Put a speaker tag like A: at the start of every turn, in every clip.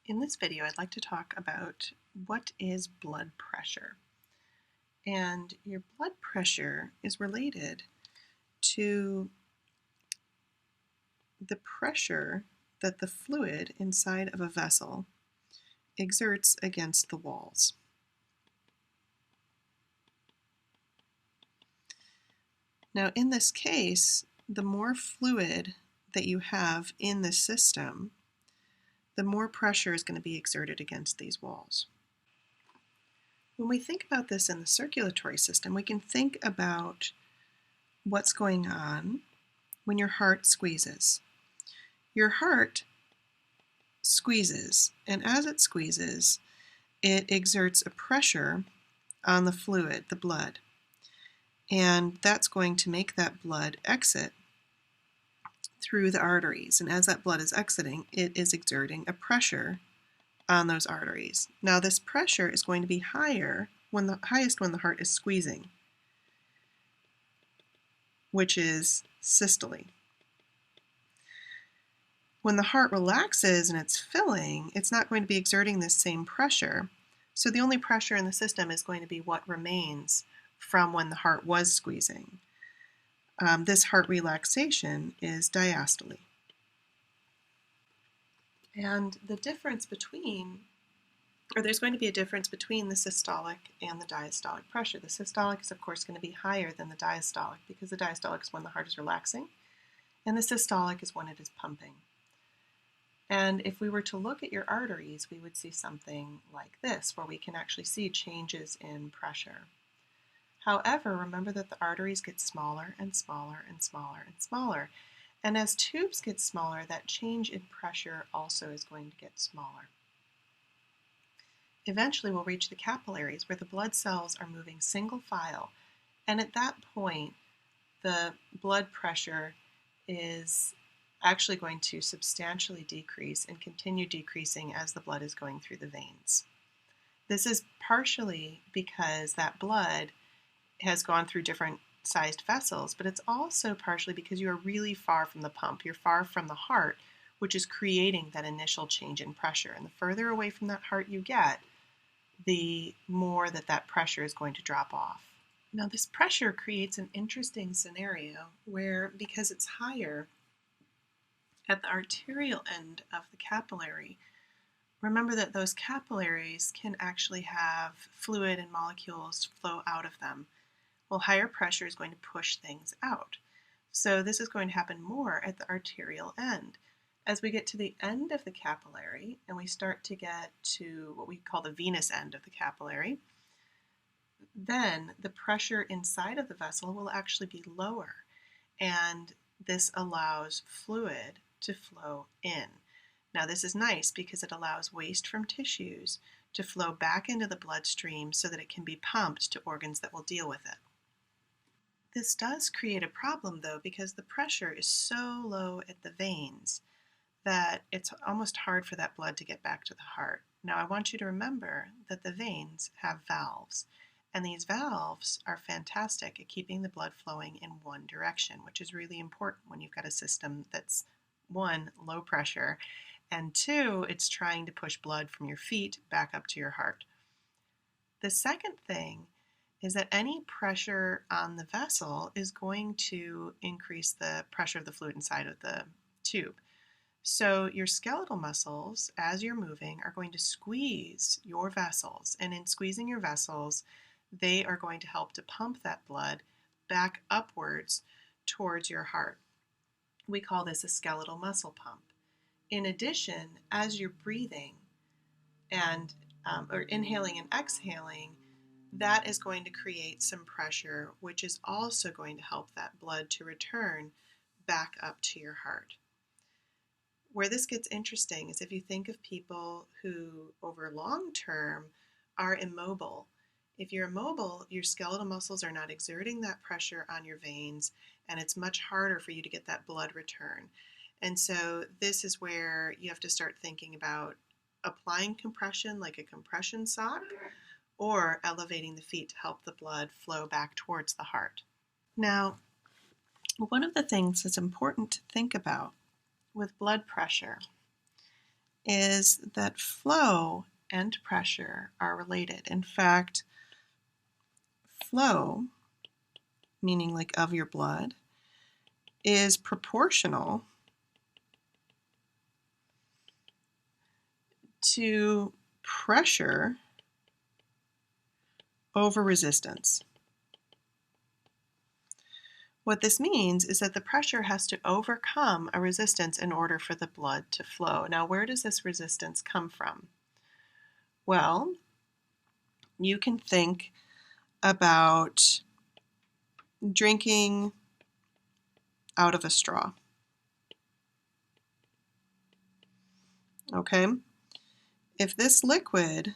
A: In this video, I'd like to talk about what is blood pressure. And your blood pressure is related to the pressure that the fluid inside of a vessel exerts against the walls. Now, in this case, the more fluid that you have in the system, the more pressure is going to be exerted against these walls. When we think about this in the circulatory system, we can think about what's going on when your heart squeezes. Your heart squeezes, and as it squeezes, it exerts a pressure on the fluid, the blood, and that's going to make that blood exit through the arteries. And as that blood is exiting, it is exerting a pressure on those arteries. Now, this pressure is going to be highest when the heart is squeezing, which is systole. When the heart relaxes and it's filling, it's not going to be exerting this same pressure. So the only pressure in the system is going to be what remains from when the heart was squeezing. This heart relaxation is diastole. And the difference there's going to be a difference between the systolic and the diastolic pressure. The systolic is, of course, going to be higher than the diastolic because the diastolic is when the heart is relaxing, and the systolic is when it is pumping. And if we were to look at your arteries, we would see something like this, where we can actually see changes in pressure. However, remember that the arteries get smaller and smaller and smaller and smaller. And as tubes get smaller, that change in pressure also is going to get smaller. Eventually, we'll reach the capillaries, where the blood cells are moving single file. And at that point, the blood pressure is actually going to substantially decrease and continue decreasing as the blood is going through the veins. This is partially because that blood has gone through different sized vessels, but it's also partially because you are really far from the pump. You're far from the heart, which is creating that initial change in pressure. And the further away from that heart you get, the more that pressure is going to drop off. Now, this pressure creates an interesting scenario where, because it's higher at the arterial end of the capillary, remember that those capillaries can actually have fluid and molecules flow out of them. Well, higher pressure is going to push things out. So this is going to happen more at the arterial end. As we get to the end of the capillary and we start to get to what we call the venous end of the capillary, then the pressure inside of the vessel will actually be lower, and this allows fluid to flow in. Now, this is nice because it allows waste from tissues to flow back into the bloodstream so that it can be pumped to organs that will deal with it. This does create a problem, though, because the pressure is so low at the veins that it's almost hard for that blood to get back to the heart. Now, I want you to remember that the veins have valves, and these valves are fantastic at keeping the blood flowing in one direction, which is really important when you've got a system that's, one, low pressure, and two, it's trying to push blood from your feet back up to your heart. The second thing is that any pressure on the vessel is going to increase the pressure of the fluid inside of the tube. So your skeletal muscles, as you're moving, are going to squeeze your vessels. And in squeezing your vessels, they are going to help to pump that blood back upwards towards your heart. We call this a skeletal muscle pump. In addition, as you're breathing and or inhaling and exhaling, that is going to create some pressure, which is also going to help that blood to return back up to your heart. Where this gets interesting is if you think of people who, over long term, are immobile. If you're immobile, your skeletal muscles are not exerting that pressure on your veins, and it's much harder for you to get that blood return. And so this is where you have to start thinking about applying compression like a compression sock, or elevating the feet to help the blood flow back towards the heart. Now, one of the things that's important to think about with blood pressure is that flow and pressure are related. In fact, flow, meaning like of your blood, is proportional to pressure over resistance. What this means is that the pressure has to overcome a resistance in order for the blood to flow. Now, where does this resistance come from? Well, you can think about drinking out of a straw. Okay? If this liquid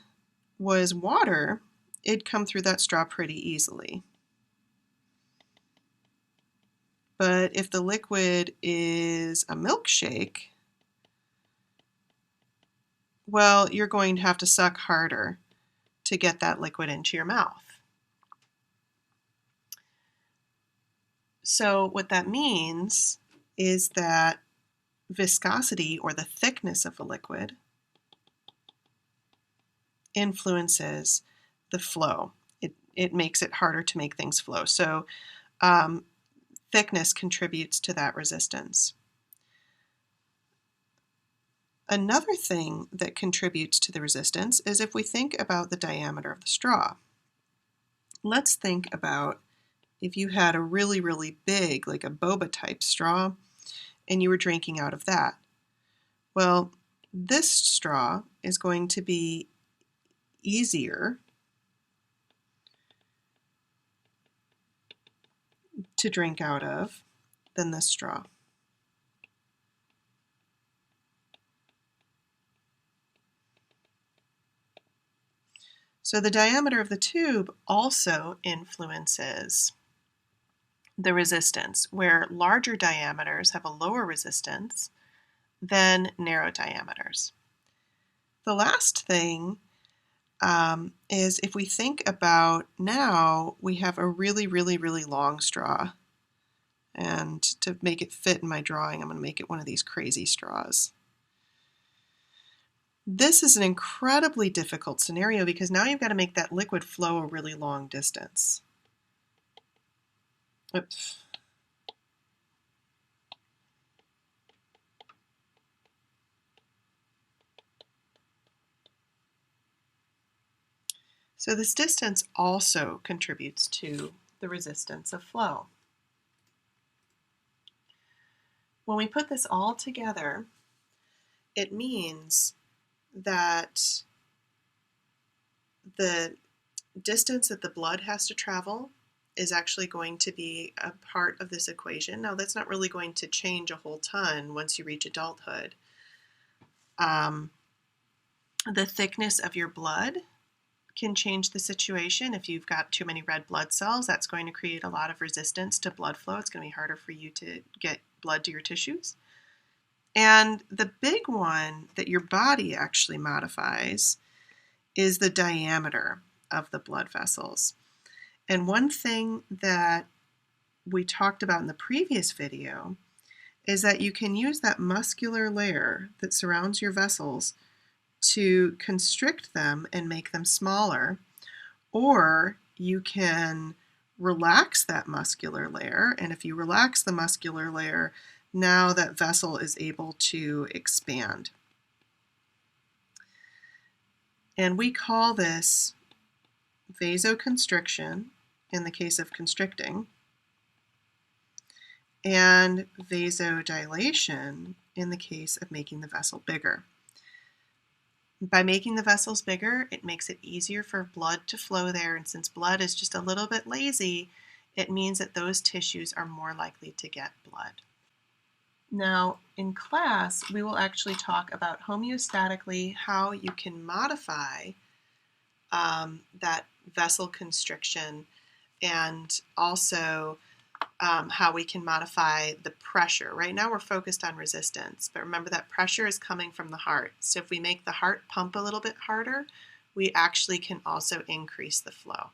A: was water, it'd come through that straw pretty easily. But if the liquid is a milkshake, well, you're going to have to suck harder to get that liquid into your mouth. So what that means is that viscosity, or the thickness of a liquid, influences the flow. It makes it harder to make things flow. So thickness contributes to that resistance. Another thing that contributes to the resistance is if we think about the diameter of the straw. Let's think about if you had a really, really big, like a boba type straw, and you were drinking out of that. Well, this straw is going to be easier to drink out of than this straw. So the diameter of the tube also influences the resistance, where larger diameters have a lower resistance than narrow diameters. The last thing is if we think about now, we have a really, really, really long straw. And to make it fit in my drawing, I'm going to make it one of these crazy straws. This is an incredibly difficult scenario because now you've got to make that liquid flow a really long distance. Oops. So this distance also contributes to the resistance of flow. When we put this all together, it means that the distance that the blood has to travel is actually going to be a part of this equation. Now, that's not really going to change a whole ton once you reach adulthood. The thickness of your blood can change the situation. If you've got too many red blood cells, that's going to create a lot of resistance to blood flow. It's going to be harder for you to get blood to your tissues. And the big one that your body actually modifies is the diameter of the blood vessels. And one thing that we talked about in the previous video is that you can use that muscular layer that surrounds your vessels to constrict them and make them smaller, or you can relax that muscular layer, and if you relax the muscular layer, now that vessel is able to expand. And we call this vasoconstriction in the case of constricting, and vasodilation in the case of making the vessel bigger. By making the vessels bigger, it makes it easier for blood to flow there, and since blood is just a little bit lazy, it means that those tissues are more likely to get blood. Now, in class, we will actually talk about homeostatically how you can modify that vessel constriction, and also how we can modify the pressure. Right now we're focused on resistance, but remember that pressure is coming from the heart. So if we make the heart pump a little bit harder, we actually can also increase the flow.